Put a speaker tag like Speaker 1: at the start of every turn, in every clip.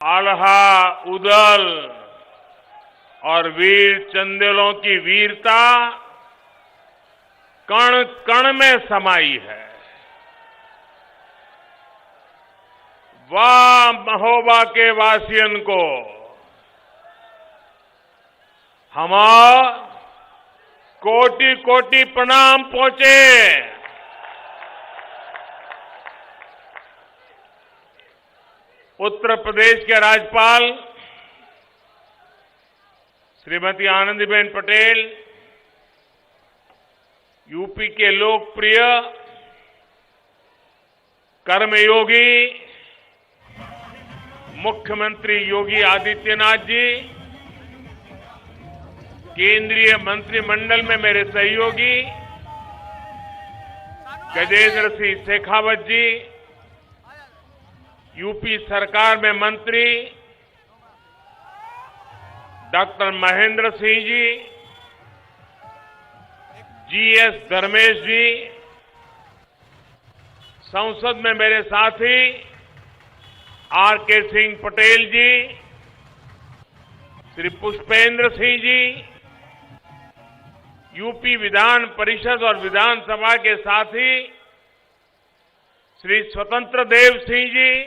Speaker 1: आल्हा उदल और वीर चंदेलों की वीरता कण कण में समाई है। वाह महोबा के वासियन को हम कोटि कोटि प्रणाम पहुंचे। उत्तर प्रदेश के राज्यपाल श्रीमती आनंदीबेन पटेल, यूपी के लोकप्रिय कर्मयोगी मुख्यमंत्री योगी आदित्यनाथ जी, केंद्रीय मंत्रिमंडल में मेरे सहयोगी गजेंद्र सिंह शेखावत जी, यूपी सरकार में मंत्री डॉक्टर महेंद्र सिंह जी, जीएस धर्मेश जी, संसद में मेरे साथी आरके सिंह पटेल जी, श्री पुष्पेंद्र सिंह जी, यूपी विधान परिषद और विधानसभा के साथी श्री स्वतंत्र देव सिंह जी,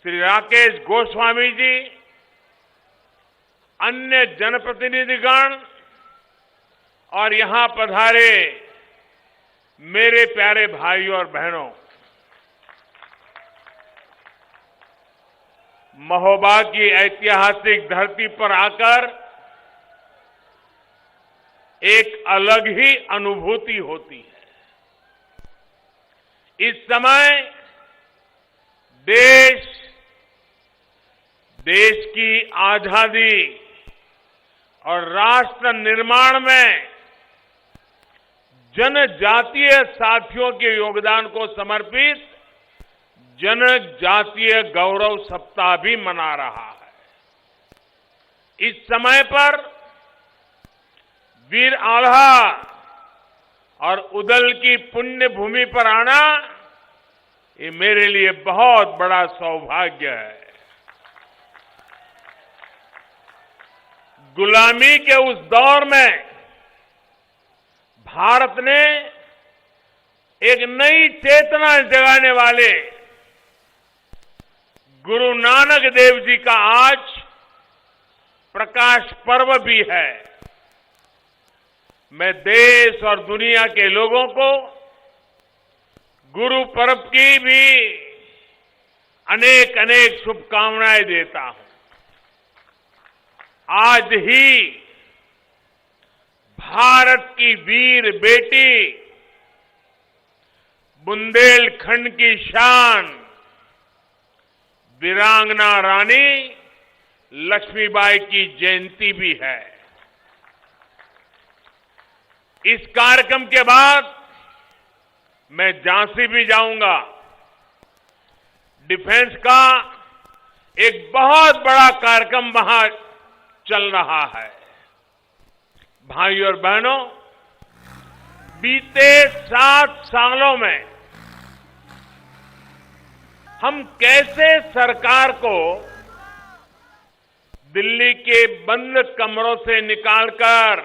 Speaker 1: श्री राकेश गोस्वामी जी, अन्य जनप्रतिनिधिगण और यहां पधारे मेरे प्यारे भाइयों और बहनों, महोबा की ऐतिहासिक धरती पर आकर एक अलग ही अनुभूति होती है। इस समय देश की आजादी और राष्ट्र निर्माण में जनजातीय साथियों के योगदान को समर्पित जनजातीय गौरव सप्ताह भी मना रहा है। इस समय पर वीर आल्हा और उदल की पुण्य भूमि पर आना ये मेरे लिए बहुत बड़ा सौभाग्य है। गुलामी के उस दौर में भारत ने एक नई चेतना जगाने वाले गुरु नानक देव जी का आज प्रकाश पर्व भी है। मैं देश और दुनिया के लोगों को गुरु पर्व की भी अनेक अनेक शुभकामनाएं देता हूं। आज ही भारत की वीर बेटी बुंदेलखंड की शान वीरांगना रानी लक्ष्मीबाई की जयंती भी है। इस कार्यक्रम के बाद मैं झांसी भी जाऊंगा। डिफेंस का एक बहुत बड़ा कार्यक्रम वहां चल रहा है। भाइयों और बहनों, बीते 7 सालों में हम कैसे सरकार को दिल्ली के बंद कमरों से निकालकर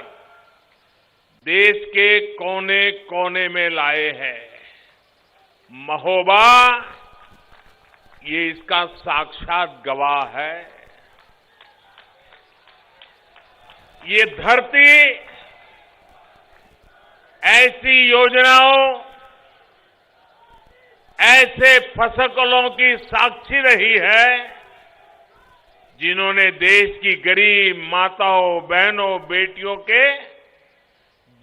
Speaker 1: देश के कोने कोने में लाए हैं। महोबा ये इसका साक्षात गवाह है। ये धरती ऐसी योजनाओं, ऐसे फसलों की साक्षी रही है जिन्होंने देश की गरीब माताओं, बहनों, बेटियों के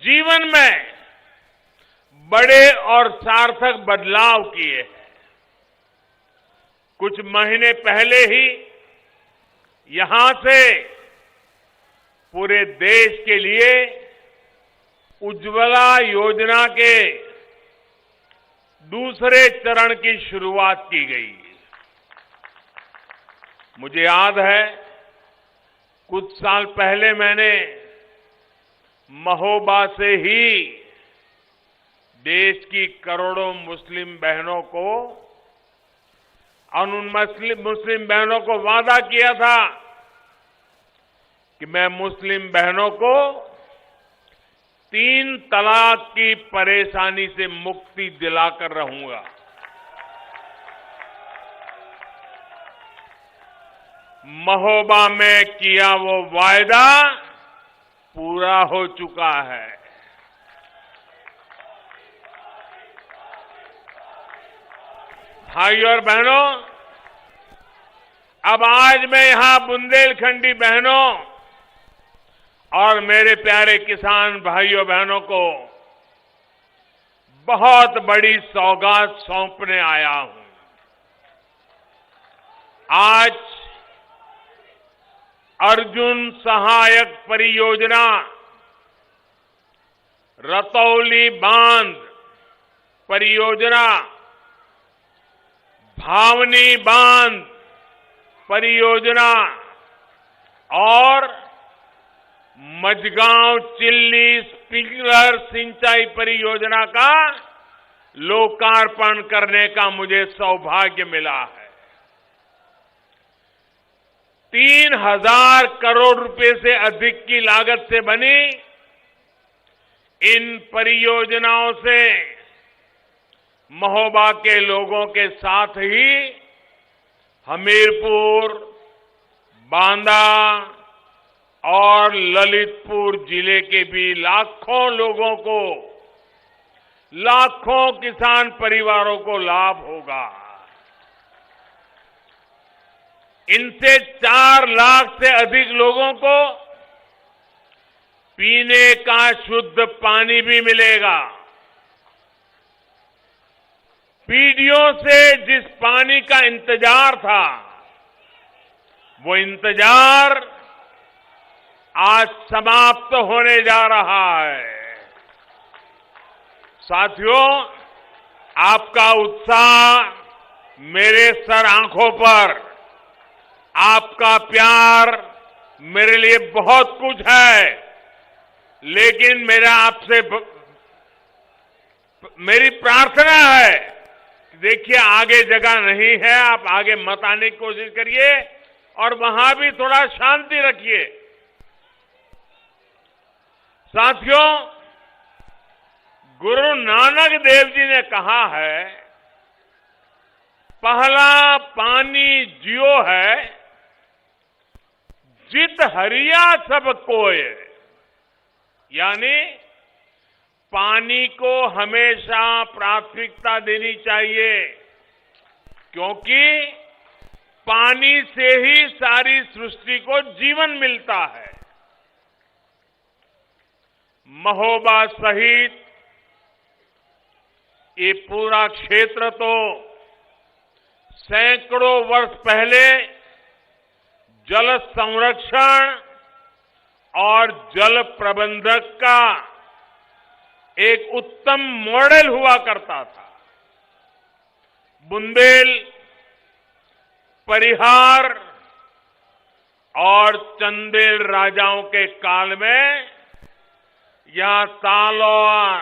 Speaker 1: जीवन में बड़े और सार्थक बदलाव किए हैं। कुछ महीने पहले ही यहां से पूरे देश के लिए उज्ज्वला योजना के दूसरे चरण की शुरुआत की गई। मुझे याद है कुछ साल पहले मैंने महोबा से ही देश की करोड़ों मुस्लिम बहनों को और उन मुस्लिम बहनों को वादा किया था कि मैं मुस्लिम बहनों को 3 तलाक की परेशानी से मुक्ति दिलाकर रहूंगा। महोबा में किया वो वायदा पूरा हो चुका है। भाइयों और बहनों, अब आज मैं यहां बुंदेलखंडी बहनों और मेरे प्यारे किसान भाइयों बहनों को बहुत बड़ी सौगात सौंपने आया हूं। आज अर्जुन सहायक परियोजना, रतौली बांध परियोजना, भावनी बांध परियोजना और मझगांव चिल्ली स्प्रिंकलर सिंचाई परियोजना का लोकार्पण करने का मुझे सौभाग्य मिला है। 3,000 करोड़ रुपए से अधिक की लागत से बनी इन परियोजनाओं से महोबा के लोगों के साथ ही हमीरपुर, बांदा और ललितपुर जिले के भी लाखों लोगों को, लाखों किसान परिवारों को लाभ होगा। इनसे 4 लाख से अधिक लोगों को पीने का शुद्ध पानी भी मिलेगा। पीढ़ियों से जिस पानी का इंतजार था, वो इंतजार आज समाप्त होने जा रहा है। साथियों, आपका उत्साह मेरे सर आंखों पर, आपका प्यार मेरे लिए बहुत कुछ है, लेकिन मेरी प्रार्थना है, देखिए आगे जगह नहीं है, आप आगे मत आने की कोशिश करिए और वहां भी थोड़ा शांति रखिए। साथियों, गुरु नानक देव जी ने कहा है, पहला पानी जियो है, जित हरिया सब कोय। यानी पानी को हमेशा प्राथमिकता देनी चाहिए, क्योंकि पानी से ही सारी सृष्टि को जीवन मिलता है। महोबा सहित ये पूरा क्षेत्र तो सैकड़ों वर्ष पहले जल संरक्षण और जल प्रबंधक का एक उत्तम मॉडल हुआ करता था। बुंदेल, परिहार और चंदेल राजाओं के काल में यहां तालों,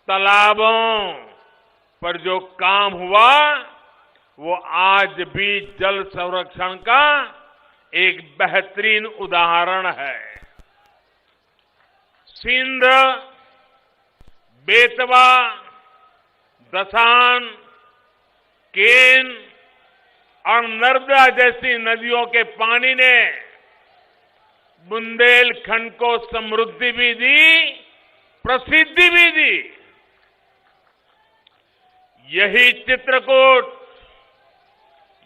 Speaker 1: तालाबों पर जो काम हुआ, वो आज भी जल संरक्षण का एक बेहतरीन उदाहरण है। सिंध, बेतवा, दसान, केन और नर्मदा जैसी नदियों के पानी ने बुंदेलखंड को समृद्धि भी दी, प्रसिद्धि भी दी। यही चित्रकूट,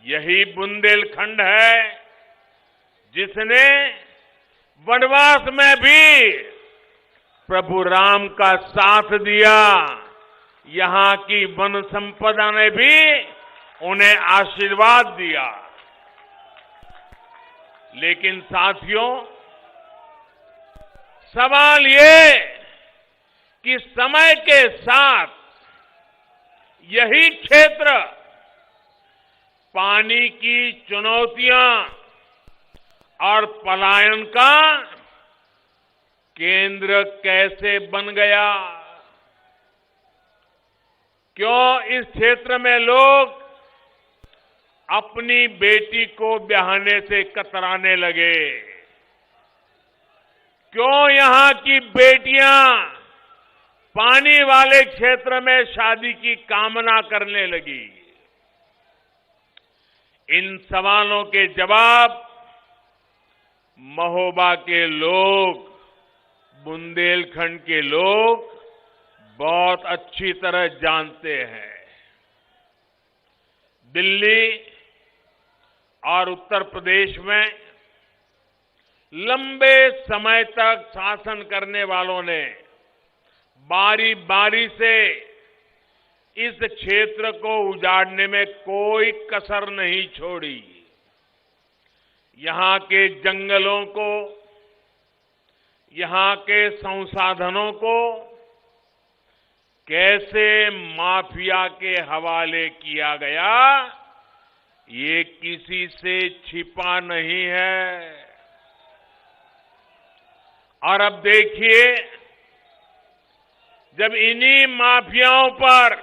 Speaker 1: यही बुंदेलखंड है जिसने वनवास में भी प्रभु राम का साथ दिया। यहां की वन संपदा ने भी उन्हें आशीर्वाद दिया। लेकिन साथियों, सवाल ये कि समय के साथ यही क्षेत्र पानी की चुनौतियां और पलायन का केंद्र कैसे बन गया? क्यों इस क्षेत्र में लोग अपनी बेटी को ब्याहने से कतराने लगे। क्यों यहां की बेटियां पानी वाले क्षेत्र में शादी की कामना करने लगी? इन सवालों के जवाब महोबा के लोग, बुंदेलखंड के लोग बहुत अच्छी तरह जानते हैं। दिल्ली और उत्तर प्रदेश में लंबे समय तक शासन करने वालों ने बारी बारी से इस क्षेत्र को उजाड़ने में कोई कसर नहीं छोड़ी। यहां के जंगलों को, यहां के संसाधनों को कैसे माफिया के हवाले किया गया, ये किसी से छिपा नहीं है। और अब देखिए, जब इन्हीं माफियाओं पर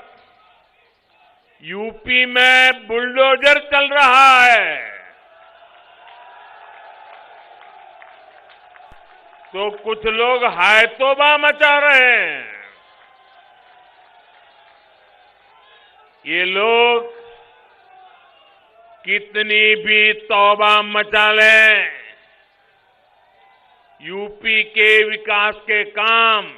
Speaker 1: यूपी में बुलडोजर चल रहा है, तो कुछ लोग हाय तौबा मचा रहे हैं। ये लोग कितनी भी तौबा मचा लें, यूपी के विकास के काम,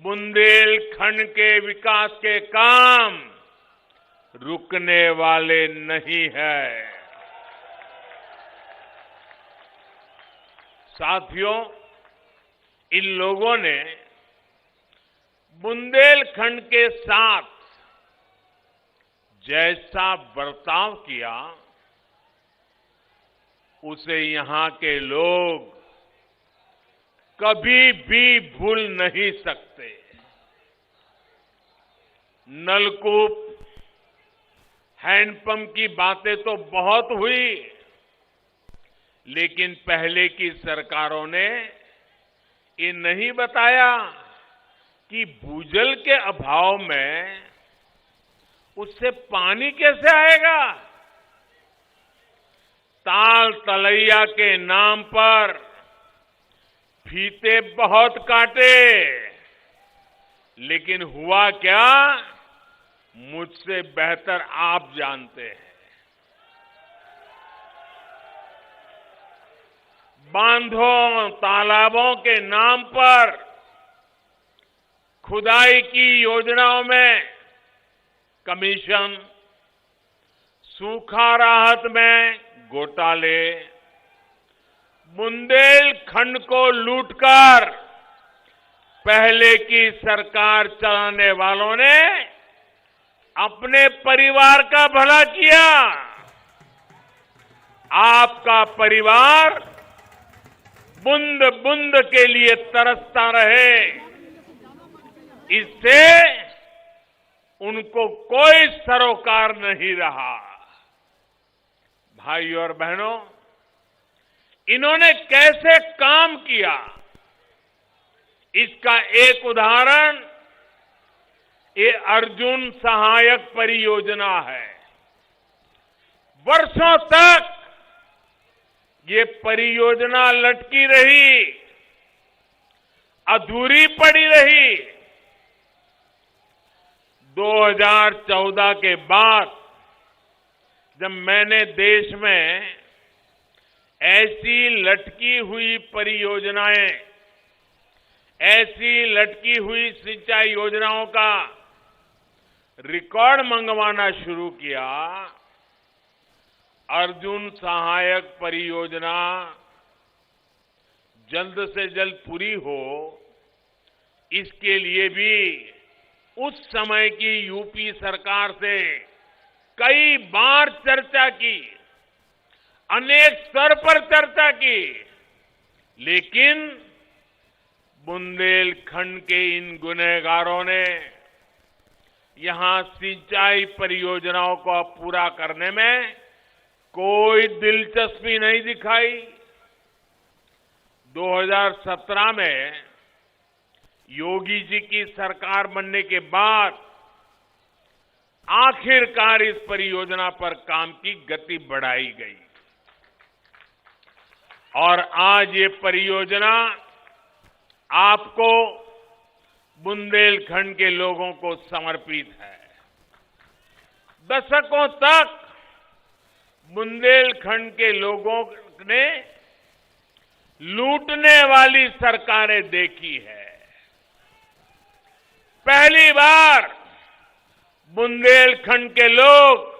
Speaker 1: बुंदेलखंड के विकास के काम रुकने वाले नहीं है। साथियों, इन लोगों ने बुंदेलखंड के साथ जैसा बर्ताव किया, उसे यहां के लोग कभी भी भूल नहीं सकते। नलकूप, हैंडपंप की बातें तो बहुत हुई, लेकिन पहले की सरकारों ने ये नहीं बताया कि भूजल के अभाव में उससे पानी कैसे आएगा। ताल तलैया के नाम पर फीते बहुत काटे, लेकिन हुआ क्या, मुझसे बेहतर आप जानते हैं। बांधों, तालाबों के नाम पर खुदाई की योजनाओं में कमीशन, सूखा राहत में घोटाले, बुंदेलखंड को लूटकर पहले की सरकार चलाने वालों ने अपने परिवार का भला किया। आपका परिवार बूंद बूंद के लिए तरसता रहे, इससे उनको कोई सरोकार नहीं रहा। भाइयों और बहनों, इन्होंने कैसे काम किया, इसका एक उदाहरण ये अर्जुन सहायक परियोजना है। वर्षों तक ये परियोजना लटकी रही, अधूरी पड़ी रही। 2014 के बाद जब मैंने देश में ऐसी लटकी हुई परियोजनाएं, ऐसी लटकी हुई सिंचाई योजनाओं का रिकॉर्ड मंगवाना शुरू किया, अर्जुन सहायक परियोजना जल्द से जल्द पूरी हो, इसके लिए भी उस समय की यूपी सरकार से कई बार चर्चा की, अनेक स्तर पर चर्चा की, लेकिन बुंदेलखंड के इन गुनहगारों ने यहां सिंचाई परियोजनाओं को पूरा करने में कोई दिलचस्पी नहीं दिखाई। 2017 में योगी जी की सरकार बनने के बाद आखिरकार इस परियोजना पर काम की गति बढ़ाई गई और आज ये परियोजना आपको, बुंदेलखंड के लोगों को समर्पित है। दशकों तक बुंदेलखंड के लोगों ने लूटने वाली सरकारें देखी है। पहली बार बुंदेलखंड के लोग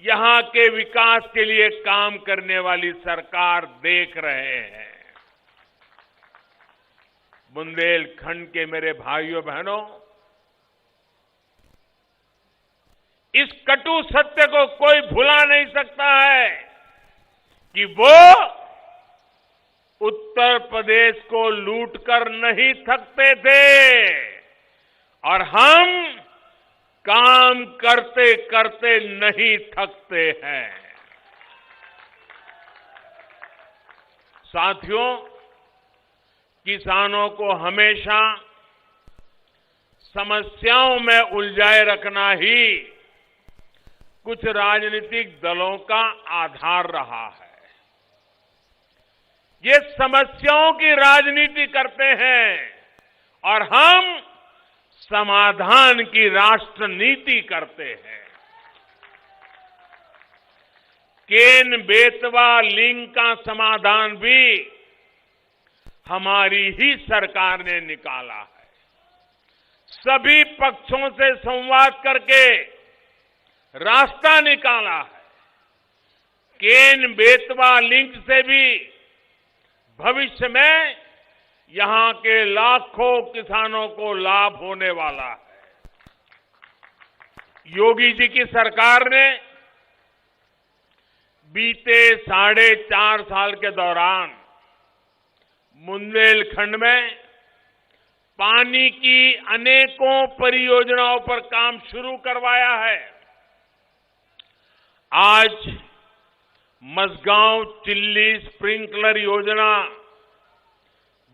Speaker 1: यहां के विकास के लिए काम करने वाली सरकार देख रहे हैं। बुंदेलखंड के मेरे भाइयों बहनों, इस कटु सत्य को कोई भुला नहीं सकता है कि वो उत्तर प्रदेश को लूटकर नहीं थकते थे और हम काम करते करते नहीं थकते हैं। साथियों, किसानों को हमेशा समस्याओं में उलझाए रखना ही कुछ राजनीतिक दलों का आधार रहा है। ये समस्याओं की राजनीति करते हैं और हम समाधान की राष्ट्र नीति करते हैं। केन बेतवा लिंक का समाधान भी हमारी ही सरकार ने निकाला है। सभी पक्षों से संवाद करके रास्ता निकाला है। केन बेतवा लिंक से भी भविष्य में यहां के लाखों किसानों को लाभ होने वाला है। योगी जी की सरकार ने बीते 4.5 साल के दौरान बुंदेलखंड में पानी की अनेकों परियोजनाओं पर काम शुरू करवाया है। आज मसगांव चिल्ली स्प्रिंकलर योजना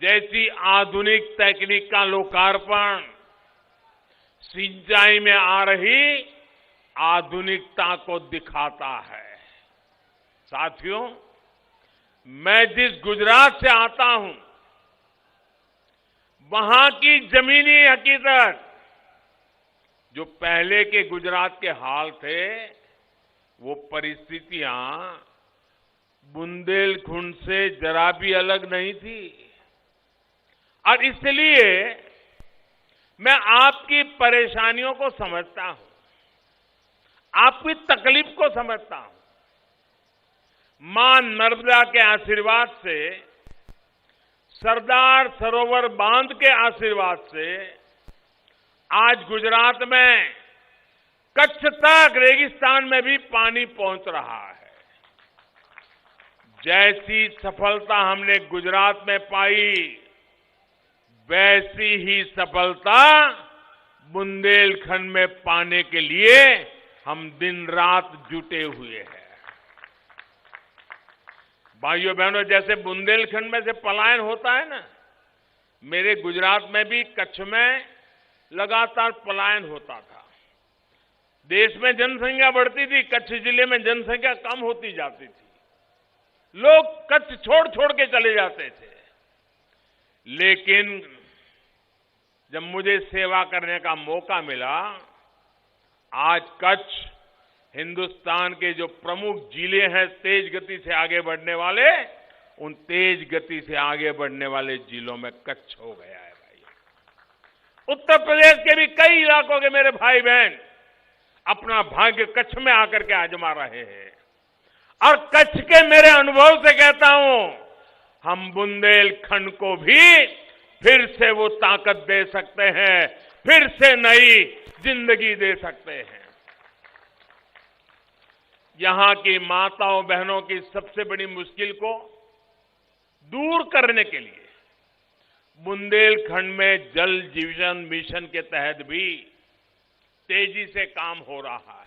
Speaker 1: जैसी आधुनिक तकनीक का लोकार्पण सिंचाई में आ रही आधुनिकता को दिखाता है। साथियों, मैं जिस गुजरात से आता हूं, वहां की जमीनी हकीकत, जो पहले के गुजरात के हाल थे, वो परिस्थितियां बुंदेलखंड से जरा भी अलग नहीं थी। और इसलिए मैं आपकी परेशानियों को समझता हूं, आपकी तकलीफ को समझता हूं। मां नर्मदा के आशीर्वाद से, सरदार सरोवर बांध के आशीर्वाद से आज गुजरात में कच्छ तक रेगिस्तान में भी पानी पहुंच रहा है। जैसी सफलता हमने गुजरात में पाई, वैसी ही सफलता बुंदेलखंड में पाने के लिए हम दिन रात जुटे हुए हैं। भाइयों बहनों, जैसे बुंदेलखंड में से पलायन होता है ना, मेरे गुजरात में भी कच्छ में लगातार पलायन होता था। देश में जनसंख्या बढ़ती थी, कच्छ जिले में जनसंख्या कम होती जाती थी। लोग कच्छ छोड़ छोड़ के चले जाते थे। लेकिन जब मुझे सेवा करने का मौका मिला, आज कच्छ हिंदुस्तान के जो प्रमुख जिले हैं तेज गति से आगे बढ़ने वाले, उन तेज गति से आगे बढ़ने वाले जिलों में कच्छ हो गया है। भाई, उत्तर प्रदेश के भी कई इलाकों के मेरे भाई बहन अपना भाग्य कच्छ में आकर के आजमा रहे हैं। और कच्छ के मेरे अनुभव से कहता हूं, हम बुंदेलखंड को भी फिर से वो ताकत दे सकते हैं, फिर से नई जिंदगी दे सकते हैं। यहां की माताओं बहनों की सबसे बड़ी मुश्किल को दूर करने के लिए बुंदेलखंड में जल जीवन मिशन के तहत भी तेजी से काम हो रहा है।